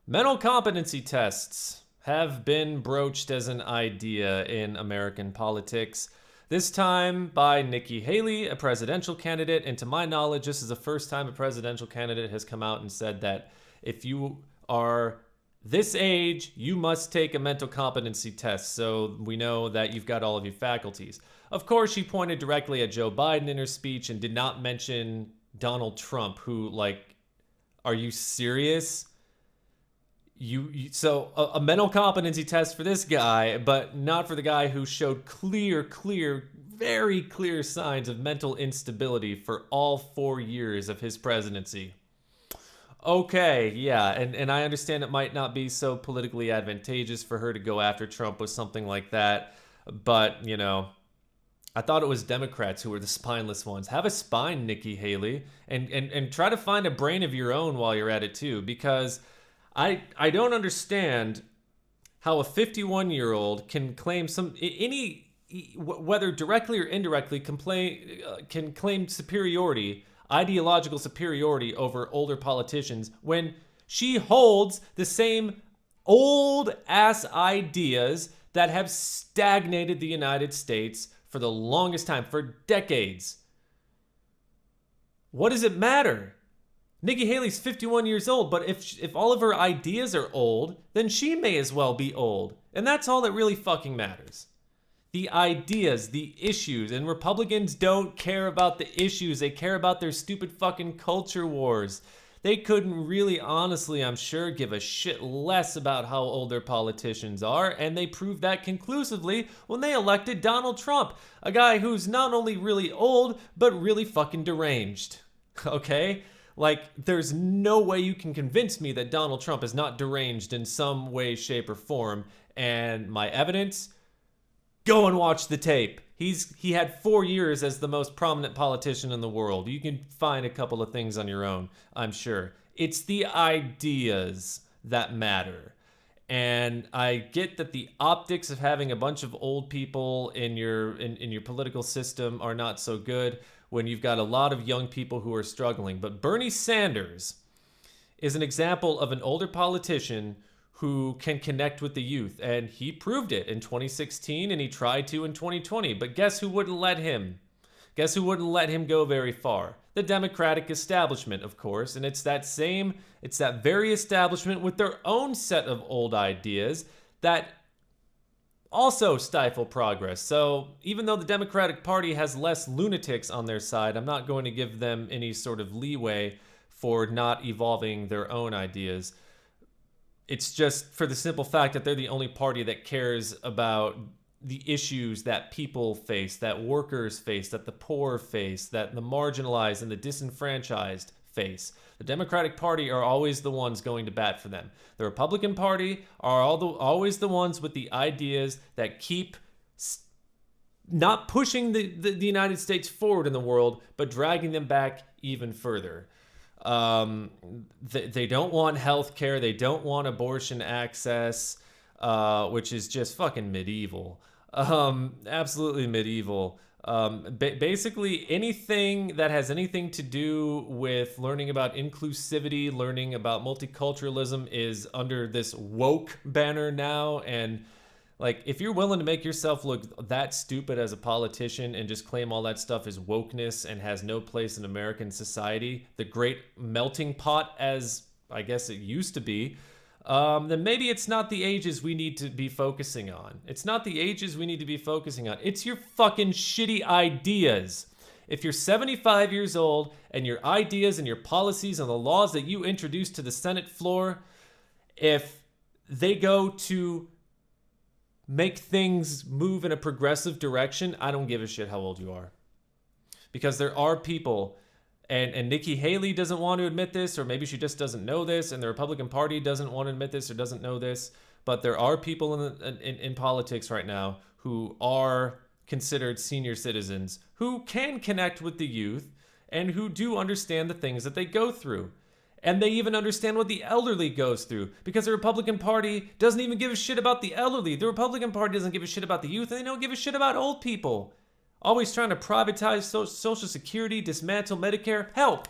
Mental competency tests have been broached as an idea in American politics. This time by Nikki Haley, a presidential candidate. And to my knowledge, this is the first time a presidential candidate has come out and said that if you are this age, you must take a mental competency test so we know that you've got all of your faculties. Of course, she pointed directly at Joe Biden in her speech and did not mention Donald Trump, who, like, are you serious? So a mental competency test for this guy, but not for the guy who showed very clear signs of mental instability for all 4 years of his presidency. Okay, yeah, and I understand it might not be so politically advantageous for her to go after Trump with something like that, but, I thought it was Democrats who were the spineless ones. Have a spine, Nikki Haley, and try to find a brain of your own while you're at it too, because I don't understand how a 51-year-old can claim whether directly or indirectly, can claim superiority, ideological superiority over older politicians when she holds the same old ass ideas that have stagnated the United States for the longest time, for decades. What does it matter? Nikki Haley's 51 years old, but if all of her ideas are old, then she may as well be old. And that's all that really fucking matters. The ideas, the issues, and Republicans don't care about the issues. They care about their stupid fucking culture wars. They couldn't really, honestly, I'm sure, give a shit less about how old their politicians are, and they proved that conclusively when they elected Donald Trump, a guy who's not only really old, but really fucking deranged. Okay? Like, there's no way you can convince me that Donald Trump is not deranged in some way, shape, or form. And my evidence? Go and watch the tape. He had 4 years as the most prominent politician in the world. You can find a couple of things on your own, I'm sure. It's the ideas that matter. And I get that the optics of having a bunch of old people in your political system are not so good when you've got a lot of young people who are struggling. But Bernie Sanders is an example of an older politician who can connect with the youth. And he proved it in 2016, and he tried to in 2020. But guess who wouldn't let him? Guess who wouldn't let him go very far? The Democratic establishment, of course. And it's that very establishment with their own set of old ideas that also stifle progress. So even though the Democratic Party has less lunatics on their side, I'm not going to give them any sort of leeway for not evolving their own ideas. It's just for the simple fact that they're the only party that cares about the issues that people face, that workers face, that the poor face, that the marginalized and the disenfranchised face. The Democratic Party are always the ones going to bat for them. The Republican Party are always the ones with the ideas that keep not pushing the United States forward in the world, but dragging them back even further. They don't want health care. They don't want abortion access, which is just fucking medieval. Absolutely medieval. Basically anything that has anything to do with learning about inclusivity, learning about multiculturalism is under this woke banner now. And like, if you're willing to make yourself look that stupid as a politician and just claim all that stuff is wokeness and has no place in American society, the great melting pot as I guess it used to be, then maybe it's not the ages we need to be focusing on. It's not the ages we need to be focusing on. It's your fucking shitty ideas. If you're 75 years old and your ideas and your policies and the laws that you introduce to the Senate floor, if they go to make things move in a progressive direction, I don't give a shit how old you are. Because there are people, and Nikki Haley doesn't want to admit this, or maybe she just doesn't know this, and the Republican Party doesn't want to admit this or doesn't know this, but there are people in politics right now who are considered senior citizens who can connect with the youth and who do understand the things that they go through. And they even understand what the elderly goes through, because the Republican Party doesn't even give a shit about the elderly. The Republican Party doesn't give a shit about the youth, and they don't give a shit about old people. Always trying to privatize Social Security, dismantle Medicare. Hell,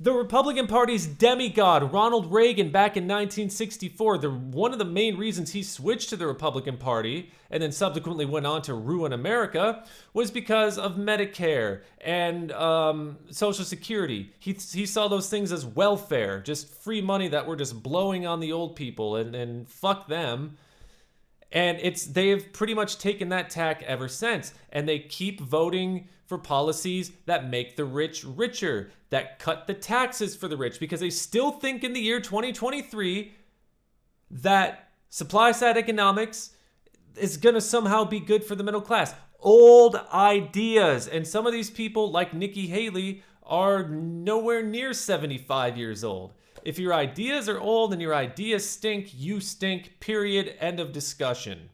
The Republican Party's demigod, Ronald Reagan, back in 1964, one of the main reasons he switched to the Republican Party and then subsequently went on to ruin America was because of Medicare and Social Security. He saw those things as welfare, just free money that we're just blowing on the old people, and fuck them. And they have pretty much taken that tack ever since. And they keep voting for policies that make the rich richer, that cut the taxes for the rich, because they still think in the year 2023 that supply side economics is going to somehow be good for the middle class. Old ideas. And some of these people, like Nikki Haley, are nowhere near 75 years old. If your ideas are old and your ideas stink, you stink, period, end of discussion.